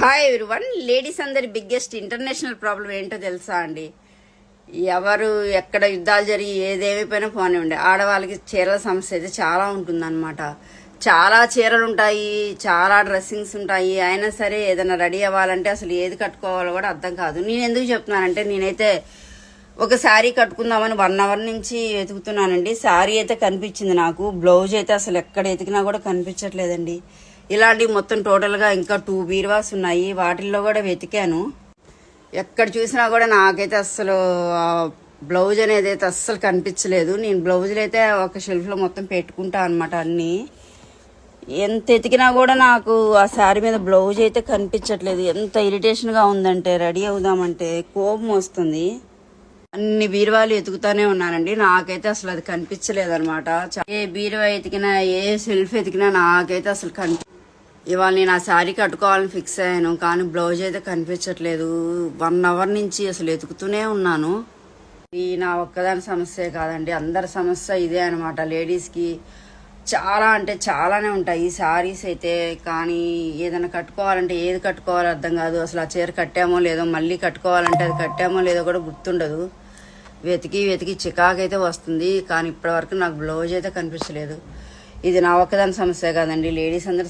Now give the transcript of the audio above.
Hi everyone. Ladies అందరి biggest international problem ఏంటో తెలుసా అండి? ఎవరు ఎక్కడ యుద్ధాలు జరిగి ఏదేమైపోయినా పోనివ్వండి, ఆడవాళ్ళకి చీరల సమస్య అయితే చాలా ఉంటుందన్నమాట. చాలా చీరలు ఉంటాయి, చాలా డ్రెస్సింగ్స్ ఉంటాయి, అయినా సరే ఏదైనా రెడీ అవ్వాలంటే అసలు ఏది కట్టుకోవాలో కూడా అర్థం కాదు. నేను ఎందుకు చెప్తున్నానంటే, నేనైతే ఒక శారీ కట్టుకుందామని 1 hour నుంచి వెతుకుతున్నానండి. శారీ అయితే కనిపించింది నాకు, బ్లౌజ్ అయితే అసలు ఎక్కడ ఎతికినా కూడా కనిపించట్లేదండి. ఇలాంటివి మొత్తం టోటల్గా ఇంకా 2 బీరువాస్ ఉన్నాయి, వాటిల్లో కూడా వెతికాను. ఎక్కడ చూసినా కూడా నాకైతే అస్సలు బ్లౌజ్ అనేది అయితే అస్సలు కనిపించలేదు. నేను బ్లౌజులు అయితే ఒక షెల్ఫ్లో మొత్తం పెట్టుకుంటా అనమాట అన్నీ. ఎంత ఎతికినా కూడా నాకు ఆ శారీ మీద బ్లౌజ్ అయితే కనిపించట్లేదు. ఎంత ఇరిటేషన్గా ఉందంటే, రెడీ అవుదామంటే కోపం వస్తుంది. అన్ని బీరువాలు ఎతుకుతానే ఉన్నానండి, నాకైతే అసలు అది కనిపించలేదు అనమాట. ఏ బీరువా ఎతికినా, ఏ సెల్ఫ్ ఎతికినా నాకైతే అసలు ఇవాళ నేను ఆ శారీ కట్టుకోవాలని ఫిక్స్ అయ్యాను, కానీ బ్లౌజ్ అయితే కనిపించట్లేదు. 1 hour నుంచి అసలు ఎతుకుతూనే ఉన్నాను. ఈ నా ఒక్కదాని సమస్యే కాదండి, అందరి సమస్య ఇదే అనమాట. లేడీస్కి చాలా అంటే చాలానే ఉంటాయి శారీస్ అయితే, కానీ ఏదైనా కట్టుకోవాలంటే ఏది కట్టుకోవాలో అర్థం కాదు. అసలు ఆ చీర కట్టామో లేదో, మళ్ళీ కట్టుకోవాలంటే అది కట్టామో లేదో కూడా గుర్తుండదు. వెతికి వెతికి చికాకైతే వస్తుంది, కానీ ఇప్పటివరకు నాకు బ్లౌజ్ అయితే కనిపించలేదు. ఇది నా ఒక్కదాని సమస్య కాదండి, లేడీస్ అందరి